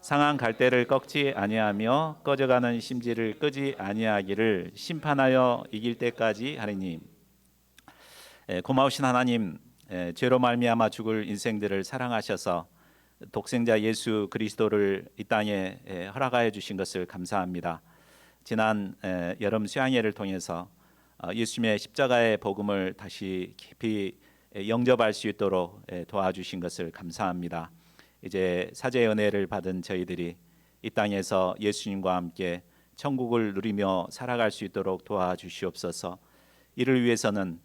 상한 갈대를 꺾지 아니하며 꺼져가는 심지를 끄지 아니하기를 심판하여 이길 때까지 하리니. 고마우신 하나님, 죄로 말미암아 죽을 인생들을 사랑하셔서 독생자 예수 그리스도를 이 땅에 허락하여 주신 것을 감사합니다. 지난 여름 수양회를 통해서 예수님의 십자가의 복음을 다시 깊이 영접할 수 있도록 도와주신 것을 감사합니다. 이제 사죄의 은혜를 받은 저희들이 이 땅에서 예수님과 함께 천국을 누리며 살아갈 수 있도록 도와주시옵소서. 이를 위해서는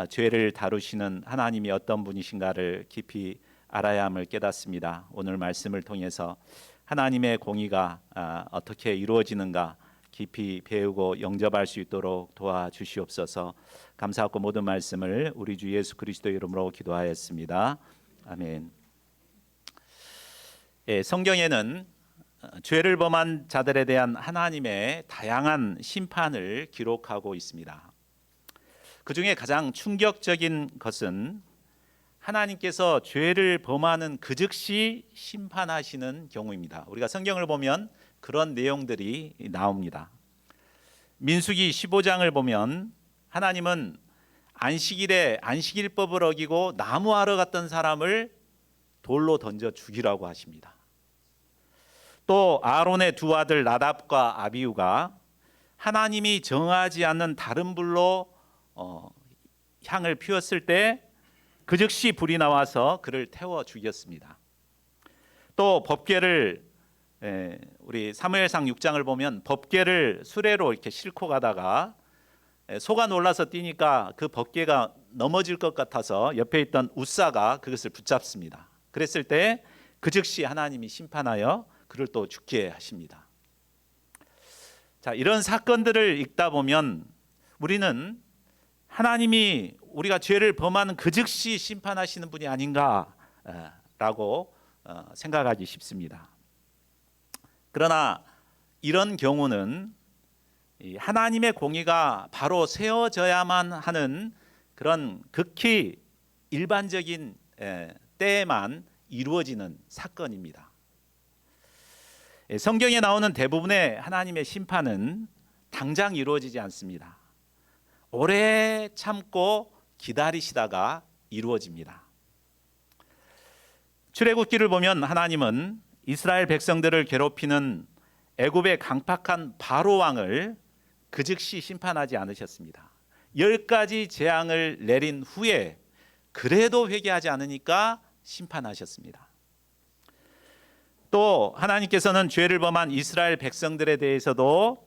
죄를 다루시는 하나님이 어떤 분이신가를 깊이 알아야 함을 깨닫습니다. 오늘 말씀을 통해서 하나님의 공의가 어떻게 이루어지는가 깊이 배우고 영접할 수 있도록 도와주시옵소서. 감사하고 모든 말씀을 우리 주 예수 그리스도 이름으로 기도하였습니다. 아멘. 성경에는 죄를 범한 자들에 대한 하나님의 다양한 심판을 기록하고 있습니다. 그 중에 가장 충격적인 것은 하나님께서 죄를 범하는 그 즉시 심판하시는 경우입니다. 우리가 성경을 보면 그런 내용들이 나옵니다. 민수기 15장을 보면 하나님은 안식일에 안식일법을 어기고 나무하러 갔던 사람을 돌로 던져 죽이라고 하십니다. 또 아론의 두 아들 나답과 아비후가 하나님이 정하지 않는 다른 불로 향을 피웠을 때 그 즉시 불이 나와서 그를 태워 죽였습니다. 또 법궤를 우리 사무엘상 6장을 보면 법궤를 수레로 이렇게 싣고 가다가 소가 놀라서 뛰니까 그 법궤가 넘어질 것 같아서 옆에 있던 웃사가 그것을 붙잡습니다. 그랬을 때 그 즉시 하나님이 심판하여 그를 또 죽게 하십니다. 자, 이런 사건들을 읽다 보면 우리는 하나님이 우리가 죄를 범하는 그 즉시 심판하시는 분이 아닌가라고 생각하기 쉽습니다. 그러나 이런 경우는 하나님의 공의가 바로 세워져야만 하는 그런 극히 일반적인 때에만 이루어지는 사건입니다. 성경에 나오는 대부분의 하나님의 심판은 당장 이루어지지 않습니다. 오래 참고 기다리시다가 이루어집니다. 출애굽기를 보면 하나님은 이스라엘 백성들을 괴롭히는 애굽의 강팍한 바로 왕을 그 즉시 심판하지 않으셨습니다. 10가지 재앙을 내린 후에 그래도 회개하지 않으니까 심판하셨습니다. 또 하나님께서는 죄를 범한 이스라엘 백성들에 대해서도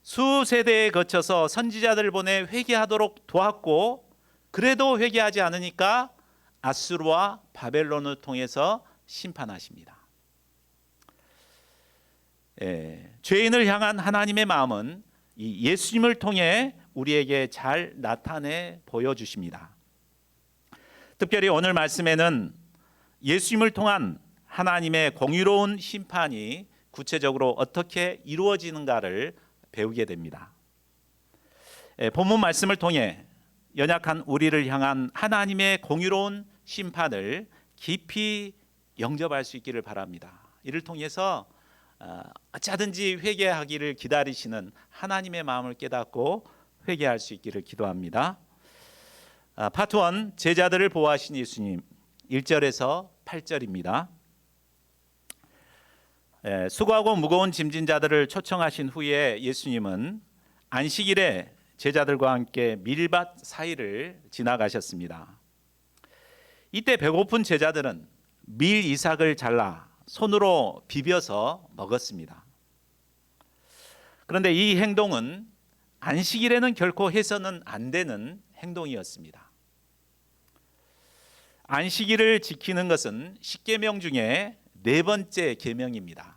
수세대에 거쳐서 선지자들을 보내 회개하도록 도왔고 그래도 회개하지 않으니까 아수르와 바벨론을 통해서 심판하십니다. 죄인을 향한 하나님의 마음은 이 예수님을 통해 우리에게 잘 나타내 보여주십니다. 특별히 오늘 말씀에는 예수님을 통한 하나님의 공의로운 심판이 구체적으로 어떻게 이루어지는가를 배우게 됩니다. 본문 말씀을 통해 연약한 우리를 향한 하나님의 공의로운 심판을 깊이 영접할 수 있기를 바랍니다. 이를 통해서 어찌하든지 회개하기를 기다리시는 하나님의 마음을 깨닫고 회개할 수 있기를 기도합니다. 파트 1, 제자들을 보호하신 예수님, 1절에서 8절입니다. 수고하고 무거운 짐진 자들을 초청하신 후에 예수님은 안식일에 제자들과 함께 밀밭 사이를 지나가셨습니다. 이때 배고픈 제자들은 밀 이삭을 잘라 손으로 비벼서 먹었습니다. 그런데 이 행동은 안식일에는 결코 해서는 안 되는 행동이었습니다. 안식일을 지키는 것은 십계명 중에 네 번째 계명입니다.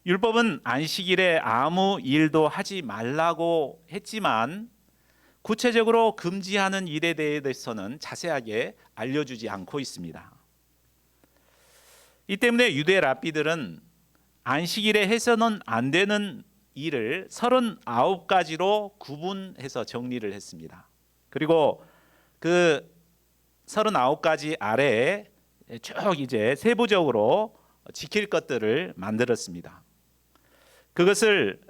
율법은 안식일에 아무 일도 하지 말라고 했지만 구체적으로 금지하는 일에 대해서는 자세하게 알려주지 않고 있습니다. 이 때문에 유대 랍비들은 안식일에 해서는 안 되는 일을 39가지로 구분해서 정리를 했습니다. 그리고 그 39가지 아래에 쭉 이제 세부적으로 지킬 것들을 만들었습니다. 그것을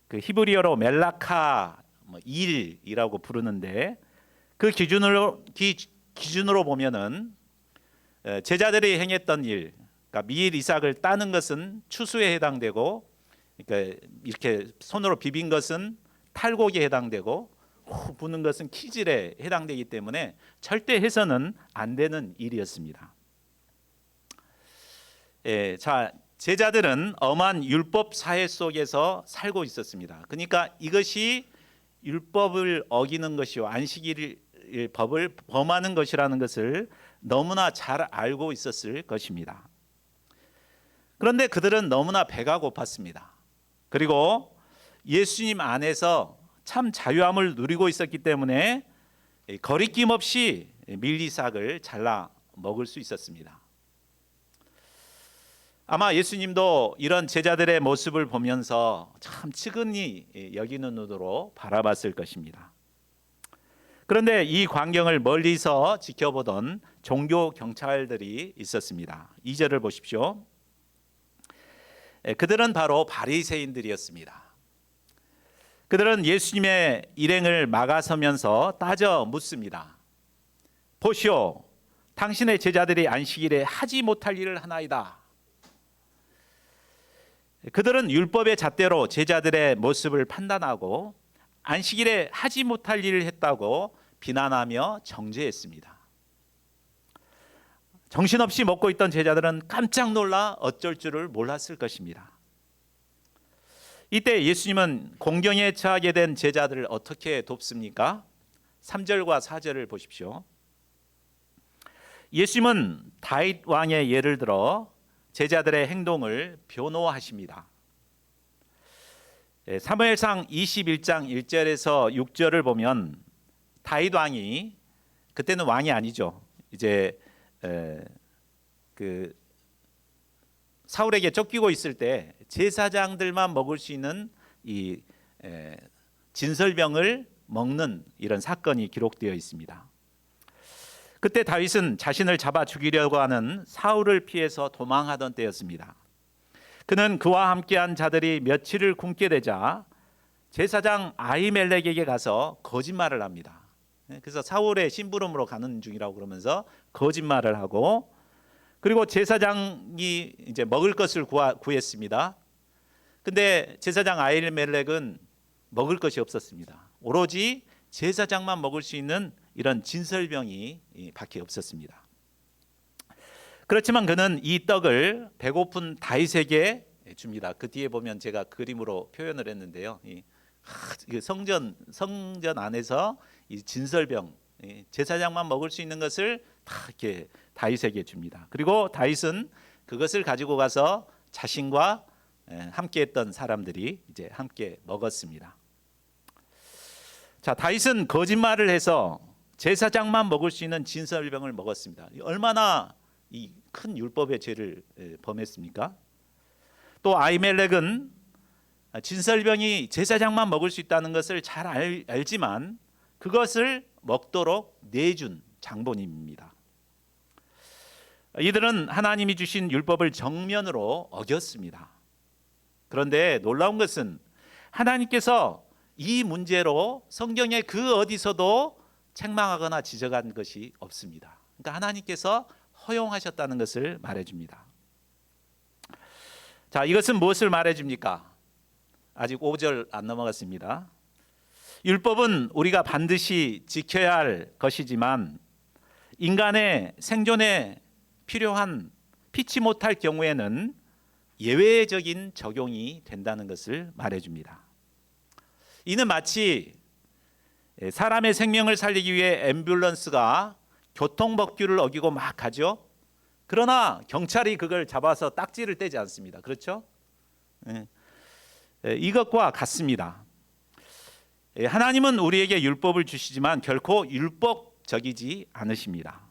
그 히브리어로 멜라카 일이라고 부르는데, 그 기준으로 보면은 제자들이 행했던 일, 그러니까 미엘 이삭을 따는 것은 추수에 해당되고, 그러니까 이렇게 손으로 비빈 것은 탈곡에 해당되고, 후 부는 것은 키질에 해당되기 때문에 절대 해서는 안 되는 일이었습니다. 자, 제자들은 엄한 율법 사회 속에서 살고 있었습니다. 그러니까 이것이 율법을 어기는 것이요 안식일 법을 범하는 것이라는 것을 너무나 잘 알고 있었을 것입니다. 그런데 그들은 너무나 배가 고팠습니다. 그리고 예수님 안에서 참 자유함을 누리고 있었기 때문에 거리낌 없이 밀리삭을 잘라 먹을 수 있었습니다. 아마 예수님도 이런 제자들의 모습을 보면서 참 측은히 여기는 눈으로 바라봤을 것입니다. 그런데 이 광경을 멀리서 지켜보던 종교 경찰들이 있었습니다. 2절을 보십시오. 그들은 바로 바리새인들이었습니다. 그들은 예수님의 일행을 막아서면서 따져 묻습니다. 보시오, 당신의 제자들이 안식일에 하지 못할 일을 하나이다. 그들은 율법의 잣대로 제자들의 모습을 판단하고 안식일에 하지 못할 일을 했다고 비난하며 정죄했습니다. 정신없이 먹고 있던 제자들은 깜짝 놀라 어쩔 줄을 몰랐을 것입니다. 이때 예수님은 공경에 처하게 된 제자들을 어떻게 돕습니까? 3절과 4절을 보십시오. 예수님은 다윗 왕의 예를 들어 제자들의 행동을 변호하십니다. 사무엘상 21장 1절에서 6절을 보면 다윗 왕이, 그때는 왕이 아니죠, 이제 그 사울에게 쫓기고 있을 때 제사장들만 먹을 수 있는 이 진설병을 먹는 이런 사건이 기록되어 있습니다. 그때 다윗은 자신을 잡아 죽이려고 하는 사울을 피해서 도망하던 때였습니다. 그는 그와 함께한 자들이 며칠을 굶게 되자 제사장 아히멜렉에게 가서 거짓말을 합니다. 그래서 사울의 심부름으로 가는 중이라고 그러면서 거짓말을 하고, 그리고 제사장이 이제 먹을 것을 구했습니다. 근데 제사장 아히멜렉은 먹을 것이 없었습니다. 오로지 제사장만 먹을 수 있는 이런 진설병이 밖에 없었습니다. 그렇지만 그는 이 떡을 배고픈 다윗에게 줍니다. 그 뒤에 보면 제가 그림으로 표현을 했는데요. 성전 안에서 이 진설병, 제사장만 먹을 수 있는 것을 다 이렇게 다윗에게 줍니다. 그리고 다윗은 그것을 가지고 가서 자신과 함께했던 사람들이 이제 함께 먹었습니다. 자, 다윗은 거짓말을 해서 제사장만 먹을 수 있는 진설병을 먹었습니다. 얼마나 이 큰 율법의 죄를 범했습니까? 또 아히멜렉은 진설병이 제사장만 먹을 수 있다는 것을 잘 알지만 그것을 먹도록 내준 장본인입니다. 이들은 하나님이 주신 율법을 정면으로 어겼습니다. 그런데 놀라운 것은 하나님께서 이 문제로 성경의 그 어디서도 책망하거나 지적한 것이 없습니다. 그러니까 하나님께서 허용하셨다는 것을 말해줍니다. 자, 이것은 무엇을 말해줍니까? 아직 5절 안 넘어갔습니다. 율법은 우리가 반드시 지켜야 할 것이지만 인간의 생존에 필요한 피치 못할 경우에는 예외적인 적용이 된다는 것을 말해줍니다. 이는 마치 사람의 생명을 살리기 위해 앰뷸런스가 교통법규를 어기고 막 가죠. 그러나 경찰이 그걸 잡아서 딱지를 떼지 않습니다. 그렇죠? 이것과 같습니다. 하나님은 우리에게 율법을 주시지만 결코 율법적이지 않으십니다.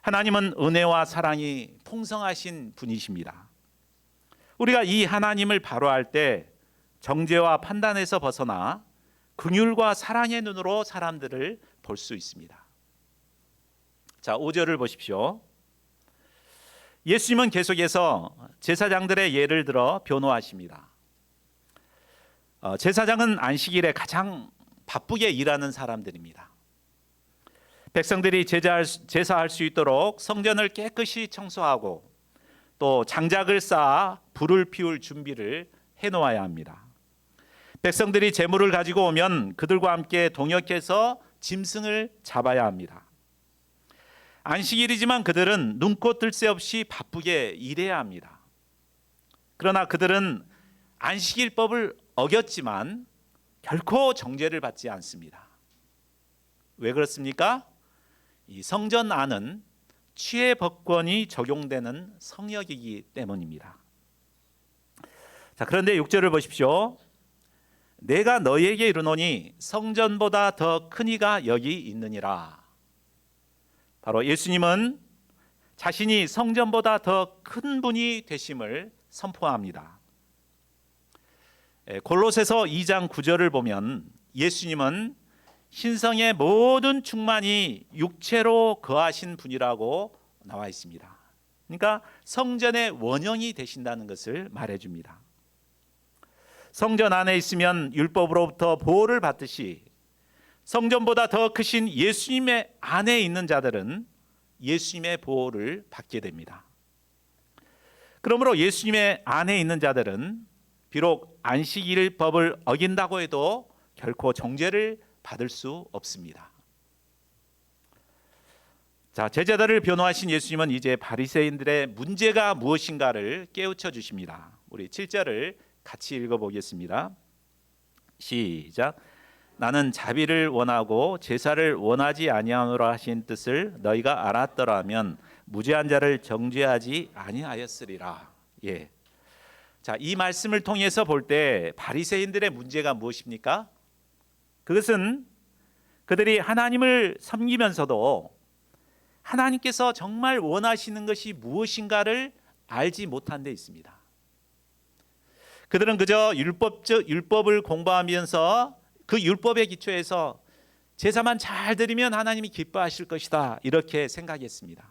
하나님은 은혜와 사랑이 풍성하신 분이십니다. 우리가 이 하나님을 바로할 때 정죄와 판단에서 벗어나 긍휼과 사랑의 눈으로 사람들을 볼 수 있습니다. 자, 5절을 보십시오. 예수님은 계속해서 제사장들의 예를 들어 변호하십니다. 제사장은 안식일에 가장 바쁘게 일하는 사람들입니다. 백성들이 제사할 수 있도록 성전을 깨끗이 청소하고 또 장작을 쌓아 불을 피울 준비를 해놓아야 합니다. 백성들이 제물을 가지고 오면 그들과 함께 동역해서 짐승을 잡아야 합니다. 안식일이지만 그들은 눈꽃 뜰 새 없이 바쁘게 일해야 합니다. 그러나 그들은 안식일법을 어겼지만 결코 정죄를 받지 않습니다. 왜 그렇습니까? 이 성전 안은 취해 법권이 적용되는 성역이기 때문입니다. 자, 그런데 6절을 보십시오. 내가 너희에게 이르노니 성전보다 더 큰 이가 여기 있느니라. 바로 예수님은 자신이 성전보다 더 큰 분이 되심을 선포합니다. 골로새서 2장 9절을 보면 예수님은 신성의 모든 충만이 육체로 거하신 분이라고 나와 있습니다. 그러니까 성전의 원형이 되신다는 것을 말해줍니다. 성전 안에 있으면 율법으로부터 보호를 받듯이 성전보다 더 크신 예수님의 안에 있는 자들은 예수님의 보호를 받게 됩니다. 그러므로 예수님의 안에 있는 자들은 비록 안식일 법을 어긴다고 해도 결코 정죄를 받을 수 없습니다. 자, 제자들을 변호하신 예수님은 이제 바리새인들의 문제가 무엇인가를 깨우쳐 주십니다. 우리 7절을 같이 읽어보겠습니다. 시작. 나는 자비를 원하고 제사를 원하지 아니하노라 하신 뜻을 너희가 알았더라면 무죄한 자를 정죄하지 아니하였으리라. 예. 자, 이 말씀을 통해서 볼 때 바리새인들의 문제가 무엇입니까? 그것은 그들이 하나님을 섬기면서도 하나님께서 정말 원하시는 것이 무엇인가를 알지 못한 데 있습니다. 그들은 그저 율법을 공부하면서 그 율법의 기초에서 제사만 잘 드리면 하나님이 기뻐하실 것이다, 이렇게 생각했습니다.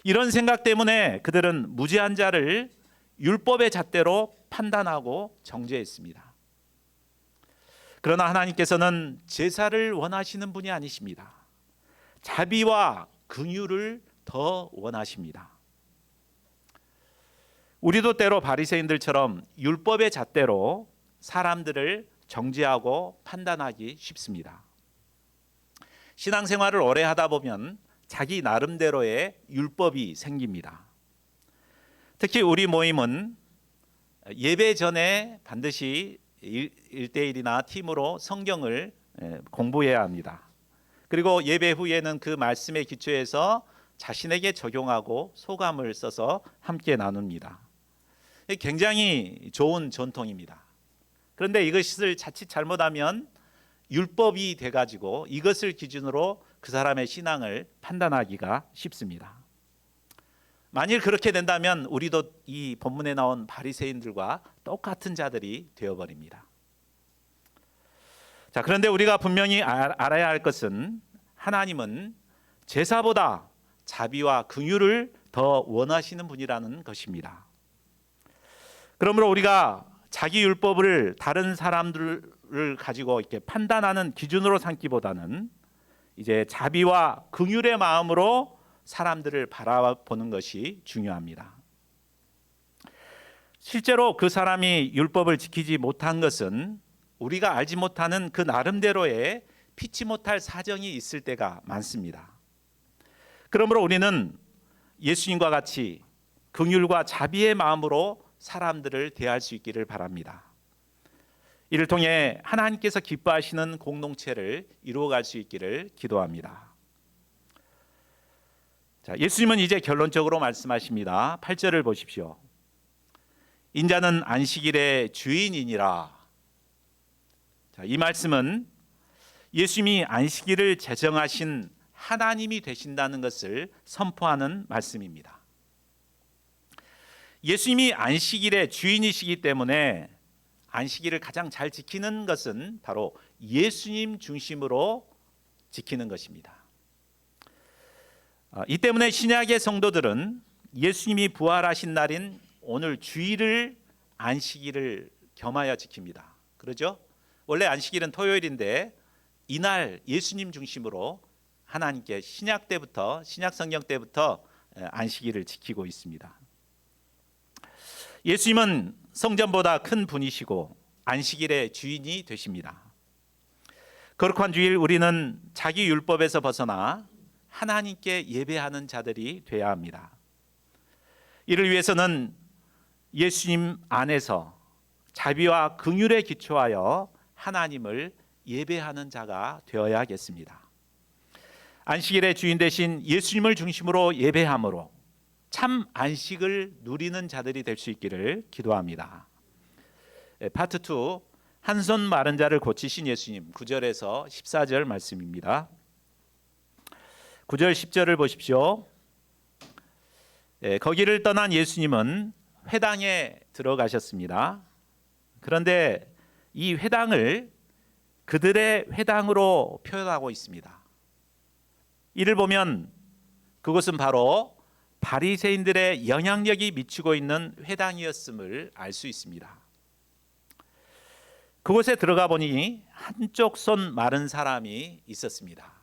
이런 생각 때문에 그들은 무죄한 자를 율법의 잣대로 판단하고 정죄했습니다. 그러나 하나님께서는 제사를 원하시는 분이 아니십니다. 자비와 긍휼을 더 원하십니다. 우리도 때로 바리새인들처럼 율법의 잣대로 사람들을 정죄하고 판단하기 쉽습니다. 신앙생활을 오래 하다 보면 자기 나름대로의 율법이 생깁니다. 특히 우리 모임은 예배 전에 반드시 1대1이나 팀으로 성경을 공부해야 합니다. 그리고 예배 후에는 그 말씀에 기초해서 자신에게 적용하고 소감을 써서 함께 나눕니다. 굉장히 좋은 전통입니다. 그런데 이것을 자칫 잘못하면 율법이 돼가지고 이것을 기준으로 그 사람의 신앙을 판단하기가 쉽습니다. 만일 그렇게 된다면 우리도 이 본문에 나온 바리새인들과 똑같은 자들이 되어버립니다. 자, 그런데 우리가 분명히 알아야 할 것은 하나님은 제사보다 자비와 긍휼을 더 원하시는 분이라는 것입니다. 그러므로 우리가 자기 율법을 다른 사람들을 가지고 이렇게 판단하는 기준으로 삼기보다는 이제 자비와 긍휼의 마음으로 사람들을 바라보는 것이 중요합니다. 실제로 그 사람이 율법을 지키지 못한 것은 우리가 알지 못하는 그 나름대로의 피치 못할 사정이 있을 때가 많습니다. 그러므로 우리는 예수님과 같이 긍휼과 자비의 마음으로 사람들을 대할 수 있기를 바랍니다. 이를 통해 하나님께서 기뻐하시는 공동체를 이루어갈 수 있기를 기도합니다. 자, 예수님은 이제 결론적으로 말씀하십니다. 8절을 보십시오. 인자는 안식일의 주인이니라. 자, 이 말씀은 예수님이 안식일을 제정하신 하나님이 되신다는 것을 선포하는 말씀입니다. 예수님이 안식일의 주인이시기 때문에 안식일을 가장 잘 지키는 것은 바로 예수님 중심으로 지키는 것입니다. 이 때문에 신약의 성도들은 예수님이 부활하신 날인 오늘 주일을 안식일을 겸하여 지킵니다. 그러죠? 원래 안식일은 토요일인데 이날 예수님 중심으로 하나님께 신약 때부터, 신약 성경 때부터 안식일을 지키고 있습니다. 예수님은 성전보다 큰 분이시고 안식일의 주인이 되십니다. 거룩한 주일 우리는 자기 율법에서 벗어나 하나님께 예배하는 자들이 되어야 합니다. 이를 위해서는 예수님 안에서 자비와 긍휼에 기초하여 하나님을 예배하는 자가 되어야겠습니다. 안식일의 주인 되신 예수님을 중심으로 예배함으로 참 안식을 누리는 자들이 될 수 있기를 기도합니다. 파트 2, 한 손 마른 자를 고치신 예수님, 9절에서 14절 말씀입니다. 9절 10절을 보십시오. 거기를 떠난 예수님은 회당에 들어가셨습니다. 그런데 이 회당을 그들의 회당으로 표현하고 있습니다. 이를 보면 그것은 바로 바리새인들의 영향력이 미치고 있는 회당이었음을 알 수 있습니다. 그곳에 들어가 보니 한쪽 손 마른 사람이 있었습니다.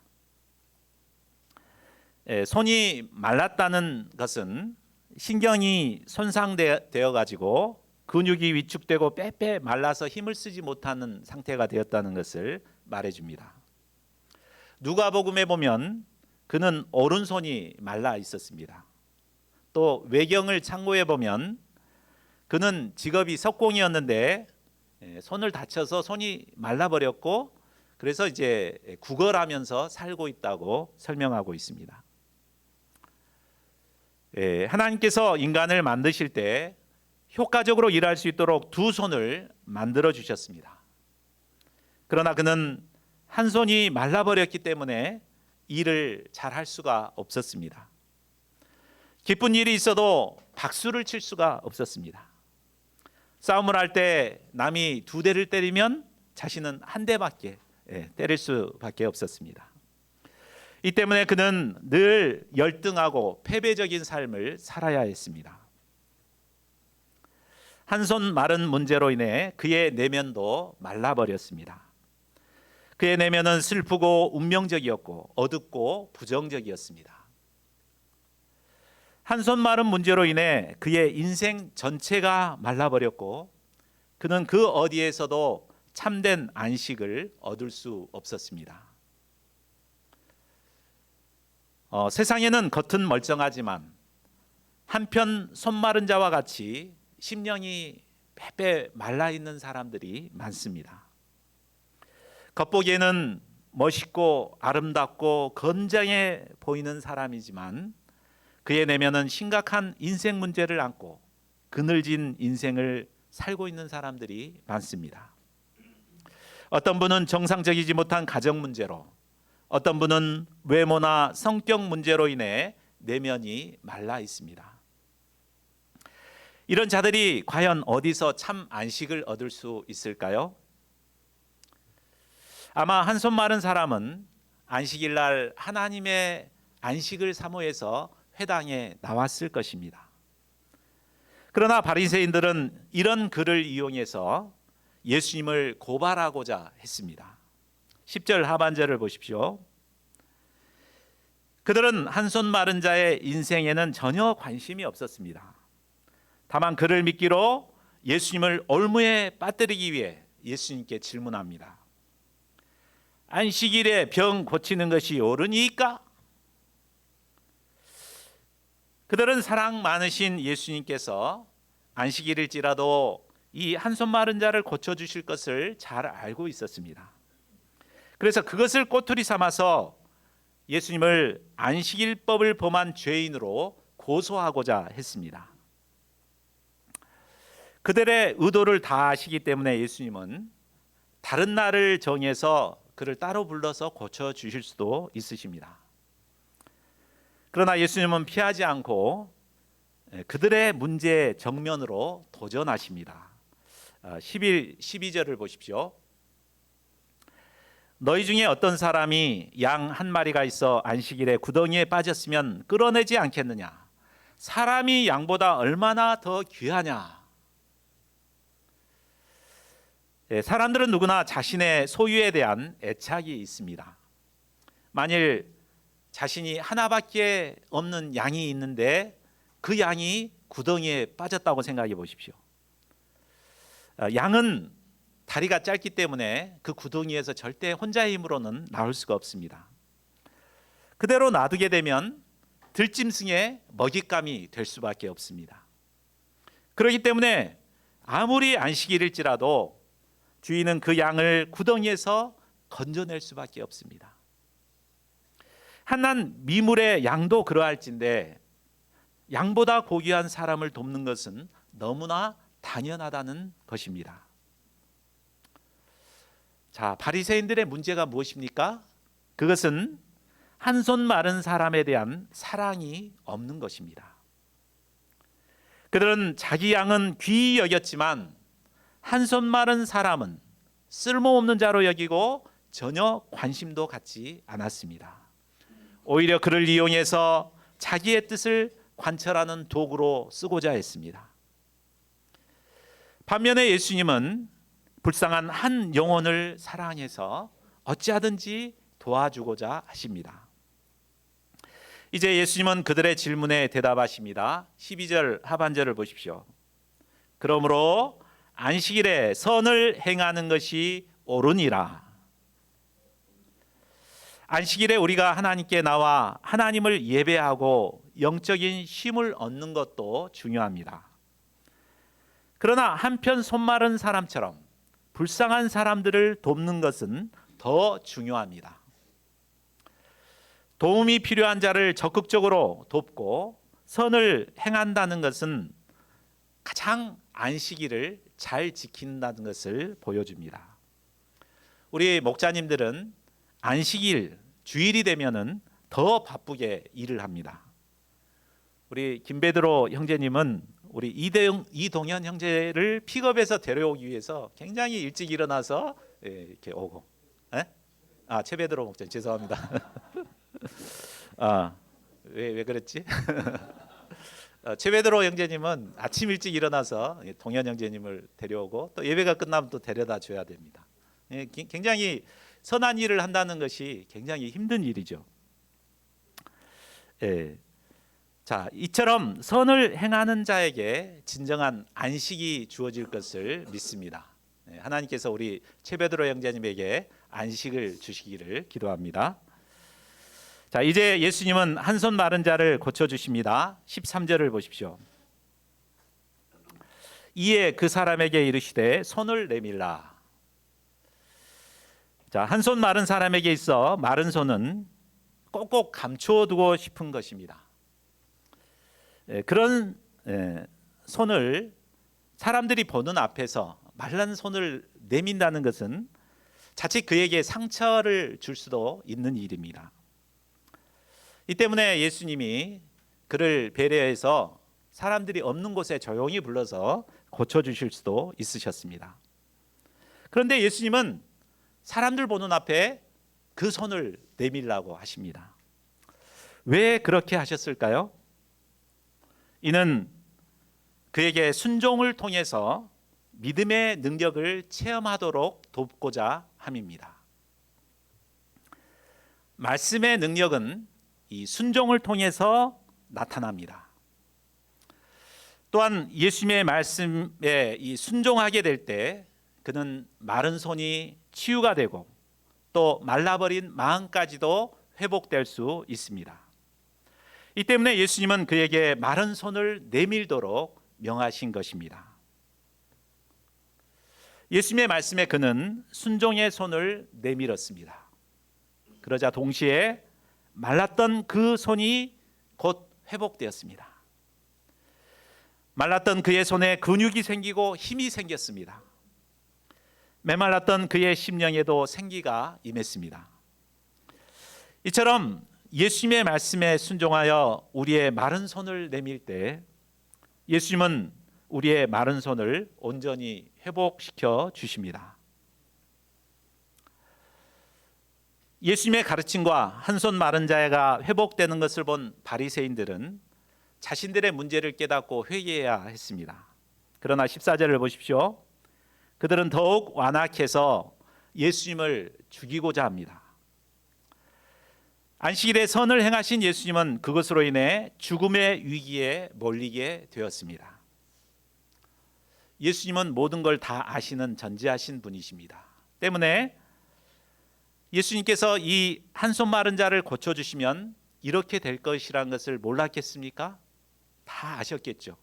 손이 말랐다는 것은 신경이 손상되어 가지고 근육이 위축되고 빼빼 말라서 힘을 쓰지 못하는 상태가 되었다는 것을 말해줍니다. 누가복음에 보면 그는 오른손이 말라 있었습니다. 또 외경을 참고해 보면 그는 직업이 석공이었는데 손을 다쳐서 손이 말라버렸고 그래서 이제 구걸하면서 살고 있다고 설명하고 있습니다. 하나님께서 인간을 만드실 때 효과적으로 일할 수 있도록 두 손을 만들어 주셨습니다. 그러나 그는 한 손이 말라버렸기 때문에 일을 잘 할 수가 없었습니다. 기쁜 일이 있어도 박수를 칠 수가 없었습니다. 싸움을 할 때 남이 두 대를 때리면 자신은 한 대밖에 때릴 수밖에 없었습니다. 이 때문에 그는 늘 열등하고 패배적인 삶을 살아야 했습니다. 한 손 마른 문제로 인해 그의 내면도 말라버렸습니다. 그의 내면은 슬프고 운명적이었고 어둡고 부정적이었습니다. 한 손 마른 문제로 인해 그의 인생 전체가 말라버렸고 그는 그 어디에서도 참된 안식을 얻을 수 없었습니다. 세상에는 겉은 멀쩡하지만 한편 손 마른 자와 같이 심령이 빼빼 말라 있는 사람들이 많습니다. 겉보기에는 멋있고 아름답고 건장해 보이는 사람이지만 그의 내면은 심각한 인생 문제를 안고 그늘진 인생을 살고 있는 사람들이 많습니다. 어떤 분은 정상적이지 못한 가정 문제로, 어떤 분은 외모나 성격 문제로 인해 내면이 말라 있습니다. 이런 자들이 과연 어디서 참 안식을 얻을 수 있을까요? 아마 한 손 마른 사람은 안식일 날 하나님의 안식을 사모해서 회당에 나왔을 것입니다. 그러나 바리새인들은 이런 글을 이용해서 예수님을 고발하고자 했습니다. 10절 하반절을 보십시오. 그들은 한 손 마른 자의 인생에는 전혀 관심이 없었습니다. 다만 그를 미끼로 예수님을 올무에 빠뜨리기 위해 예수님께 질문합니다. 안식일에 병 고치는 것이 옳으니까? 그들은 사랑 많으신 예수님께서 안식일일지라도 이 한 손 마른 자를 고쳐주실 것을 잘 알고 있었습니다. 그래서 그것을 꼬투리 삼아서 예수님을 안식일법을 범한 죄인으로 고소하고자 했습니다. 그들의 의도를 다 아시기 때문에 예수님은 다른 날을 정해서 그를 따로 불러서 고쳐주실 수도 있으십니다. 그러나 예수님은 피하지 않고 그들의 문제 정면으로 도전하십니다. 12절을 보십시오. 너희 중에 어떤 사람이 양 한 마리가 있어 안식일에 구덩이에 빠졌으면 끌어내지 않겠느냐? 사람이 양보다 얼마나 더 귀하냐. 사람들은 누구나 자신의 소유에 대한 애착이 있습니다. 만일 자신이 하나밖에 없는 양이 있는데 그 양이 구덩이에 빠졌다고 생각해 보십시오. 양은 다리가 짧기 때문에 그 구덩이에서 절대 혼자의 힘으로는 나올 수가 없습니다. 그대로 놔두게 되면 들짐승의 먹잇감이 될 수밖에 없습니다. 그렇기 때문에 아무리 안식일일지라도 주인은 그 양을 구덩이에서 건져낼 수밖에 없습니다. 한낱 미물의 양도 그러할진데 양보다 고귀한 사람을 돕는 것은 너무나 당연하다는 것입니다. 자, 바리새인들의 문제가 무엇입니까? 그것은 한 손 마른 사람에 대한 사랑이 없는 것입니다. 그들은 자기 양은 귀히 여겼지만 한 손 마른 사람은 쓸모없는 자로 여기고 전혀 관심도 갖지 않았습니다. 오히려 그를 이용해서 자기의 뜻을 관철하는 도구로 쓰고자 했습니다. 반면에 예수님은 불쌍한 한 영혼을 사랑해서 어찌하든지 도와주고자 하십니다. 이제 예수님은 그들의 질문에 대답하십니다. 12절 하반절을 보십시오. 그러므로 안식일에 선을 행하는 것이 옳으니라. 안식일에 우리가 하나님께 나와 하나님을 예배하고 영적인 쉼을 얻는 것도 중요합니다. 그러나 한편 손 마른 사람처럼 불쌍한 사람들을 돕는 것은 더 중요합니다. 도움이 필요한 자를 적극적으로 돕고 선을 행한다는 것은 가장 안식일을 잘 지킨다는 것을 보여줍니다. 우리 목자님들은 안식일, 주일이 되면은 더 바쁘게 일을 합니다. 우리 김베드로 형제님은 우리 이동현 형제를 픽업해서 데려오기 위해서 굉장히 일찍 일어나서 이렇게 오고, 최베드로 목사님 죄송합니다. 왜 그랬지? 최베드로 형제님은 아침 일찍 일어나서 동현 형제님을 데려오고 또 예배가 끝나면 또 데려다 줘야 됩니다. 굉장히 선한 일을 한다는 것이 굉장히 힘든 일이죠. 자, 이처럼 선을 행하는 자에게 진정한 안식이 주어질 것을 믿습니다. 하나님께서 우리 최베드로 형제님에게 안식을 주시기를 기도합니다. 자, 이제 예수님은 한 손 마른 자를 고쳐 주십니다. 13절을 보십시오. 이에 그 사람에게 이르시되 손을 내밀라. 자, 한 손 마른 사람에게 있어 마른 손은 꼭꼭 감추어 두고 싶은 것입니다. 그런 손을 사람들이 보는 앞에서 말란 손을 내민다는 것은 자칫 그에게 상처를 줄 수도 있는 일입니다. 이 때문에 예수님이 그를 배려해서 사람들이 없는 곳에 조용히 불러서 고쳐주실 수도 있으셨습니다. 그런데 예수님은 사람들 보는 앞에 그 손을 내밀라고 하십니다. 왜 그렇게 하셨을까요? 이는 그에게 순종을 통해서 믿음의 능력을 체험하도록 돕고자 함입니다. 말씀의 능력은 이 순종을 통해서 나타납니다. 또한 예수님의 말씀에 이 순종하게 될 때 그는 마른 손이 치유가 되고 또 말라버린 마음까지도 회복될 수 있습니다. 이 때문에 예수님은 그에게 마른 손을 내밀도록 명하신 것입니다. 예수님의 말씀에 그는 순종의 손을 내밀었습니다. 그러자 동시에 말랐던 그 손이 곧 회복되었습니다. 말랐던 그의 손에 근육이 생기고 힘이 생겼습니다. 메말랐던 그의 심령에도 생기가 임했습니다. 이처럼 예수님의 말씀에 순종하여 우리의 마른 손을 내밀 때 예수님은 우리의 마른 손을 온전히 회복시켜 주십니다. 예수님의 가르침과 한 손 마른 자가 회복되는 것을 본 바리새인들은 자신들의 문제를 깨닫고 회개해야 했습니다. 그러나 14절을 보십시오. 그들은 더욱 완악해서 예수님을 죽이고자 합니다. 안식일에 선을 행하신 예수님은 그것으로 인해 죽음의 위기에 몰리게 되었습니다. 예수님은 모든 걸 다 아시는 전지하신 분이십니다. 때문에 예수님께서 이 한손 마른 자를 고쳐주시면 이렇게 될 것이라는 것을 몰랐겠습니까? 다 아셨겠죠.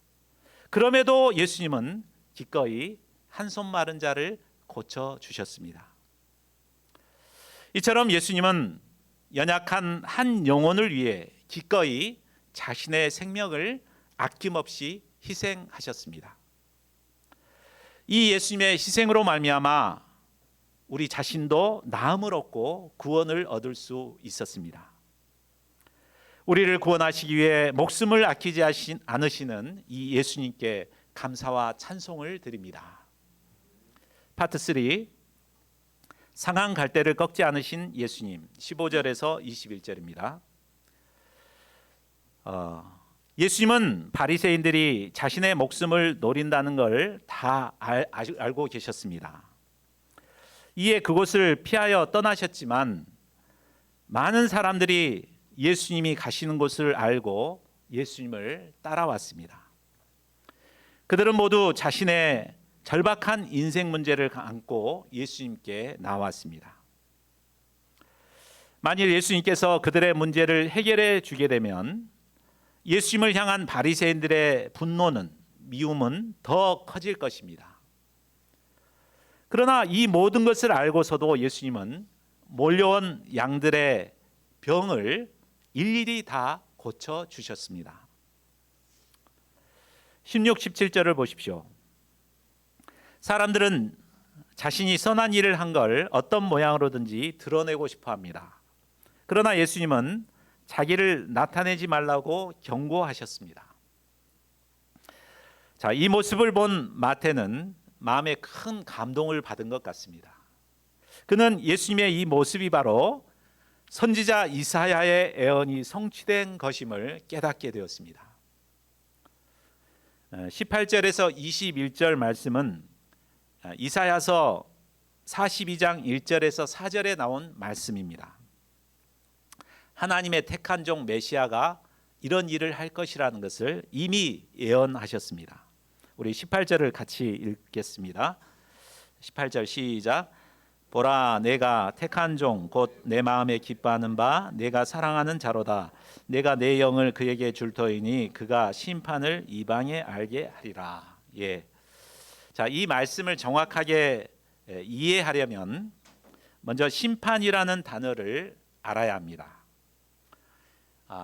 그럼에도 예수님은 기꺼이 한손 마른 자를 고쳐주셨습니다. 이처럼 예수님은 연약한 한 영혼을 위해 기꺼이 자신의 생명을 아낌없이 희생하셨습니다. 이 예수님의 희생으로 말미암아 우리 자신도 나음을 얻고 구원을 얻을 수 있었습니다. 우리를 구원하시기 위해 목숨을 아끼지 않으시는 이 예수님께 감사와 찬송을 드립니다. 파트 3, 상한 갈대를 꺾지 않으신 예수님, 15절에서 21절입니다. 예수님은 바리새인들이 자신의 목숨을 노린다는 걸 다 알고 계셨습니다. 이에 그곳을 피하여 떠나셨지만 많은 사람들이 예수님이 가시는 곳을 알고 예수님을 따라왔습니다. 그들은 모두 자신의 절박한 인생 문제를 안고 예수님께 나왔습니다. 만일 예수님께서 그들의 문제를 해결해 주게 되면 예수님을 향한 바리새인들의 분노는, 미움은 더 커질 것입니다. 그러나 이 모든 것을 알고서도 예수님은 몰려온 양들의 병을 일일이 다 고쳐주셨습니다. 16, 17절을 보십시오. 사람들은 자신이 선한 일을 한 걸 어떤 모양으로든지 드러내고 싶어 합니다. 그러나 예수님은 자기를 나타내지 말라고 경고하셨습니다. 자, 이 모습을 본 마태는 마음에 큰 감동을 받은 것 같습니다. 그는 예수님의 이 모습이 바로 선지자 이사야의 예언이 성취된 것임을 깨닫게 되었습니다. 18절에서 21절 말씀은 이사야서 42장 1절에서 4절에 나온 말씀입니다. 하나님의 택한 종 메시아가 이런 일을 할 것이라는 것을 이미 예언하셨습니다. 우리 18절을 같이 읽겠습니다. 18절 시작. 보라, 내가 택한 종 곧 내 마음에 기뻐하는 바 내가 사랑하는 자로다. 내가 내 영을 그에게 줄 터이니 그가 심판을 이방에 알게 하리라. 예. 자, 이 말씀을 정확하게 이해하려면 먼저 심판이라는 단어를 알아야 합니다.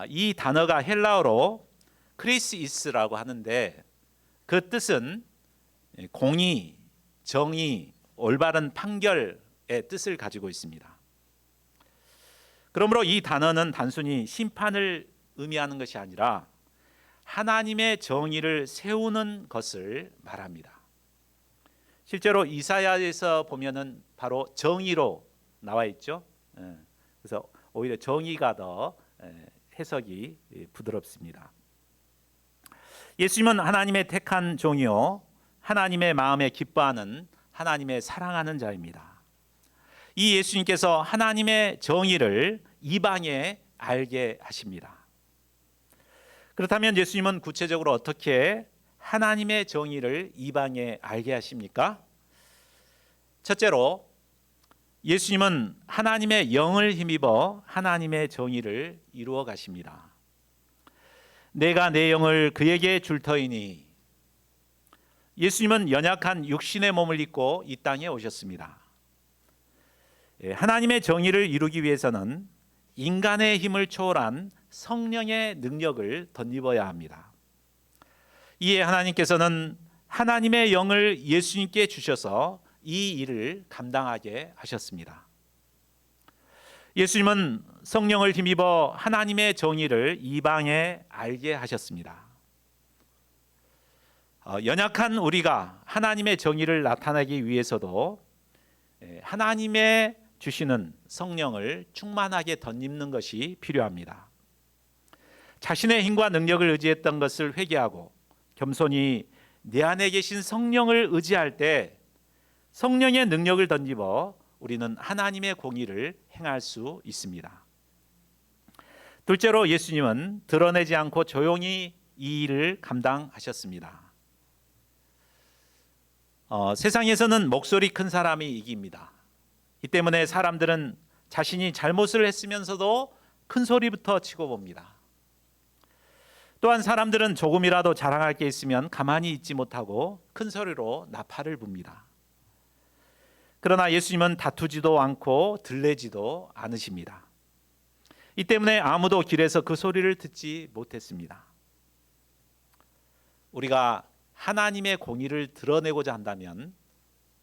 이 단어가 헬라어로 크리스이스라고 하는데 그 뜻은 공의, 정의, 올바른 판결의 뜻을 가지고 있습니다. 그러므로 이 단어는 단순히 심판을 의미하는 것이 아니라 하나님의 정의를 세우는 것을 말합니다. 실제로 이사야에서 보면은 바로 정의로 나와 있죠. 그래서 오히려 정의가 더 해석이 부드럽습니다. 예수님은 하나님의 택한 종이요 하나님의 마음에 기뻐하는 하나님의 사랑하는 자입니다. 이 예수님께서 하나님의 정의를 이방에 알게 하십니다. 그렇다면 예수님은 구체적으로 어떻게 하나님의 정의를 이방에 알게 하십니까? 첫째로 예수님은 하나님의 영을 힘입어 하나님의 정의를 이루어 가십니다. 내가 내 영을 그에게 줄 터이니. 예수님은 연약한 육신의 몸을 입고 이 땅에 오셨습니다. 하나님의 정의를 이루기 위해서는 인간의 힘을 초월한 성령의 능력을 덧입어야 합니다. 이에 하나님께서는 하나님의 영을 예수님께 주셔서 이 일을 감당하게 하셨습니다. 예수님은 성령을 힘입어 하나님의 정의를 이방에 알게 하셨습니다. 연약한 우리가 하나님의 정의를 나타내기 위해서도 하나님의 주시는 성령을 충만하게 덧입는 것이 필요합니다. 자신의 힘과 능력을 의지했던 것을 회개하고 겸손히 내 안에 계신 성령을 의지할 때 성령의 능력을 덧입어 우리는 하나님의 공의를 행할 수 있습니다. 둘째로 예수님은 드러내지 않고 조용히 이 일을 감당하셨습니다. 세상에서는 목소리 큰 사람이 이깁니다. 이 때문에 사람들은 자신이 잘못을 했으면서도 큰 소리부터 치고 봅니다. 또한 사람들은 조금이라도 자랑할 게 있으면 가만히 있지 못하고 큰 소리로 나팔을 붑니다. 그러나 예수님은 다투지도 않고 들레지도 않으십니다. 이 때문에 아무도 길에서 그 소리를 듣지 못했습니다. 우리가 하나님의 공의를 드러내고자 한다면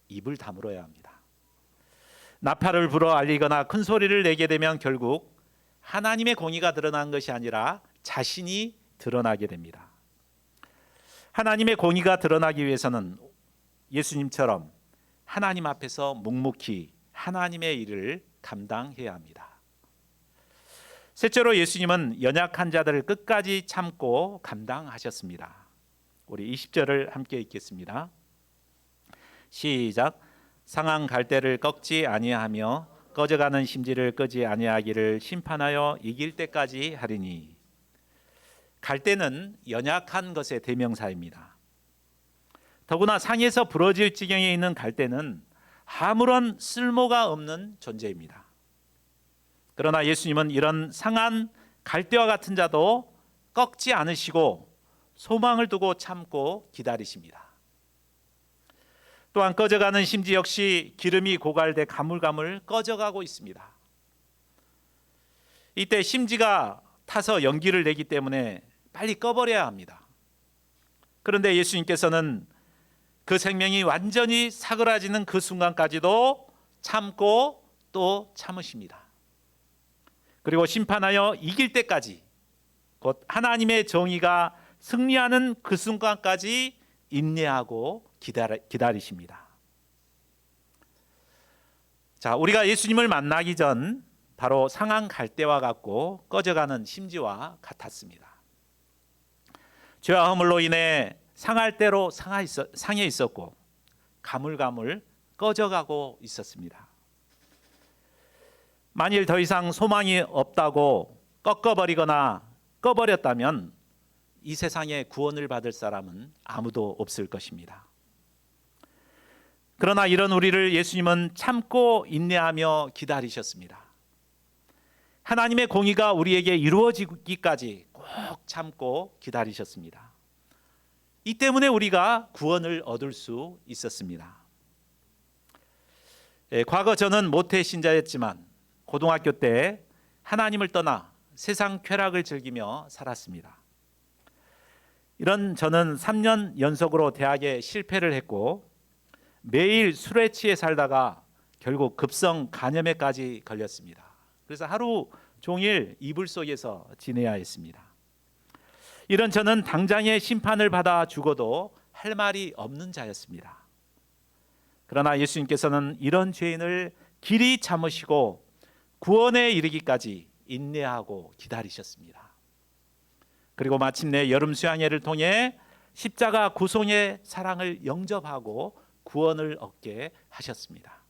입을 다물어야 합니다. 나팔을 불어 알리거나 큰 소리를 내게 되면 결국 하나님의 공의가 드러난 것이 아니라 자신이 드러나게 됩니다. 하나님의 공의가 드러나기 위해서는 예수님처럼 하나님 앞에서 묵묵히 하나님의 일을 감당해야 합니다. 셋째로 예수님은 연약한 자들을 끝까지 참고 감당하셨습니다. 우리 20절을 함께 읽겠습니다. 시작. 상한 갈대를 꺾지 아니하며 꺼져가는 심지를 끄지 아니하기를 심판하여 이길 때까지 하리니. 갈대는 연약한 것의 대명사입니다. 더구나 상에서 부러질 지경에 있는 갈대는 아무런 쓸모가 없는 존재입니다. 그러나 예수님은 이런 상한 갈대와 같은 자도 꺾지 않으시고 소망을 두고 참고 기다리십니다. 또한 꺼져가는 심지 역시 기름이 고갈돼 가물가물 꺼져가고 있습니다. 이때 심지가 타서 연기를 내기 때문에 빨리 꺼버려야 합니다. 그런데 예수님께서는 그 생명이 완전히 사그라지는 그 순간까지도 참고 또 참으십니다. 그리고 심판하여 이길 때까지, 곧 하나님의 정의가 승리하는 그 순간까지 인내하고 기다리십니다. 자, 우리가 예수님을 만나기 전 바로 상한 갈대와 같고 꺼져가는 심지와 같았습니다. 죄와 허물로 인해 상할 대로 상해 있었고 가물가물 꺼져가고 있었습니다. 만일 더 이상 소망이 없다고 꺾어버리거나 꺼버렸다면 이 세상에 구원을 받을 사람은 아무도 없을 것입니다. 그러나 이런 우리를 예수님은 참고 인내하며 기다리셨습니다. 하나님의 공의가 우리에게 이루어지기까지 꼭 참고 기다리셨습니다. 이 때문에 우리가 구원을 얻을 수 있었습니다. 과거 저는 모태 신자였지만 고등학교 때 하나님을 떠나 세상 쾌락을 즐기며 살았습니다. 이런 저는 3년 연속으로 대학에 실패를 했고 매일 술에 취해 살다가 결국 급성 간염에까지 걸렸습니다. 그래서 하루 종일 이불 속에서 지내야 했습니다. 이런 저는 당장의 심판을 받아 죽어도 할 말이 없는 자였습니다. 그러나 예수님께서는 이런 죄인을 길이 참으시고 구원에 이르기까지 인내하고 기다리셨습니다. 그리고 마침내 여름 수양회를 통해 십자가 구속의 사랑을 영접하고 구원을 얻게 하셨습니다.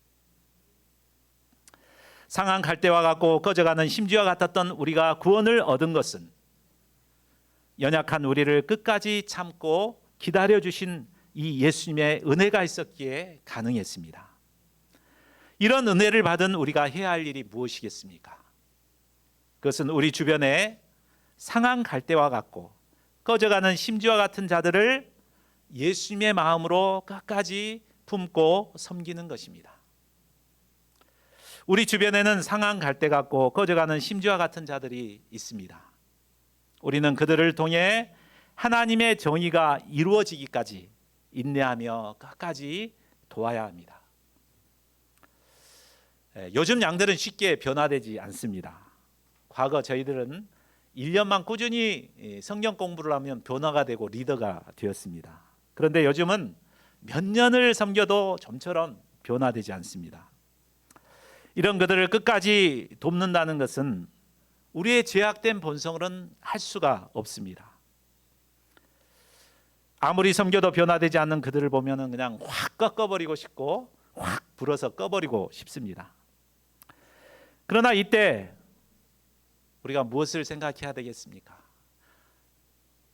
상한 갈대와 같고 꺼져가는 심지와 같았던 우리가 구원을 얻은 것은 연약한 우리를 끝까지 참고 기다려주신 이 예수님의 은혜가 있었기에 가능했습니다. 이런 은혜를 받은 우리가 해야 할 일이 무엇이겠습니까? 그것은 우리 주변에 상한 갈대와 같고 꺼져가는 심지와 같은 자들을 예수님의 마음으로 끝까지 품고 섬기는 것입니다. 우리 주변에는 상한 갈대 같고 꺼져가는 심지와 같은 자들이 있습니다. 우리는 그들을 통해 하나님의 정의가 이루어지기까지 인내하며 끝까지 도와야 합니다. 요즘 양들은 쉽게 변화되지 않습니다. 과거 저희들은 1년만 꾸준히 성경 공부를 하면 변화가 되고 리더가 되었습니다. 그런데 요즘은 몇 년을 섬겨도 좀처럼 변화되지 않습니다. 이런 그들을 끝까지 돕는다는 것은 우리의 죄악된 본성으로는 할 수가 없습니다. 아무리 섬겨도 변화되지 않는 그들을 보면은 그냥 확 꺾어버리고 싶고 확 불어서 꺼버리고 싶습니다. 그러나 이때 우리가 무엇을 생각해야 되겠습니까?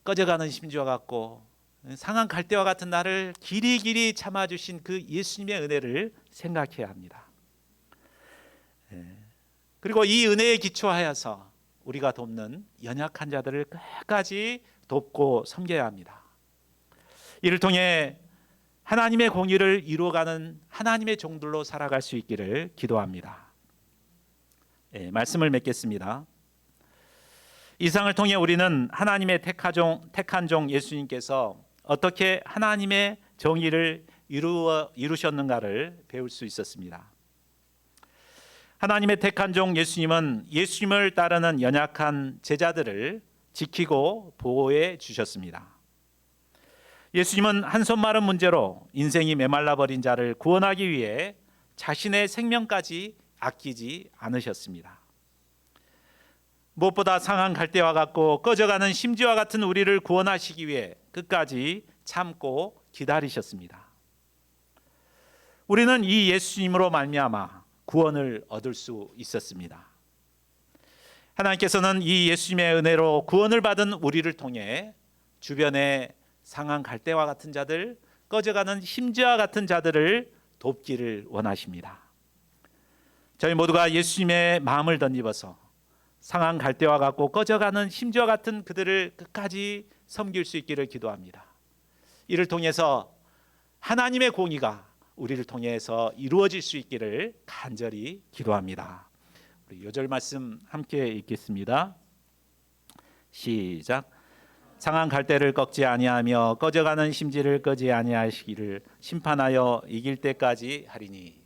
꺼져가는 심지와 같고 상한 갈대와 같은 나를 길이길이 참아주신 그 예수님의 은혜를 생각해야 합니다. 그리고 이 은혜에 기초하여서 우리가 돕는 연약한 자들을 끝까지 돕고 섬겨야 합니다. 이를 통해 하나님의 공의를 이루어가는 하나님의 종들로 살아갈 수 있기를 기도합니다. 말씀을 맺겠습니다. 이상을 통해 우리는 하나님의 택한 종 예수님께서 어떻게 하나님의 정의를 이루셨는가를 배울 수 있었습니다. 하나님의 택한 종 예수님은 예수님을 따르는 연약한 제자들을 지키고 보호해 주셨습니다. 예수님은 한손 마른 문제로 인생이 메말라 버린 자를 구원하기 위해 자신의 생명까지 아끼지 않으셨습니다. 무엇보다 상한 갈대와 같고 꺼져가는 심지와 같은 우리를 구원하시기 위해 끝까지 참고 기다리셨습니다. 우리는 이 예수님으로 말미암아 구원을 얻을 수 있었습니다. 하나님께서는 이 예수님의 은혜로 구원을 받은 우리를 통해 주변에 상한 갈대와 같은 자들, 꺼져가는 심지와 같은 자들을 돕기를 원하십니다. 저희 모두가 예수님의 마음을 덧입어서 상한 갈대와 같고 꺼져가는 심지와 같은 그들을 끝까지 섬길 수 있기를 기도합니다. 이를 통해서 하나님의 공의가 우리를 통해서 이루어질 수 있기를 간절히 기도합니다. 우리 요절 말씀 함께 읽겠습니다. 시작. 상한 갈대를 꺾지 아니하며 꺼져가는 심지를 끄지 아니하시기를 심판하여 이길 때까지 하리니.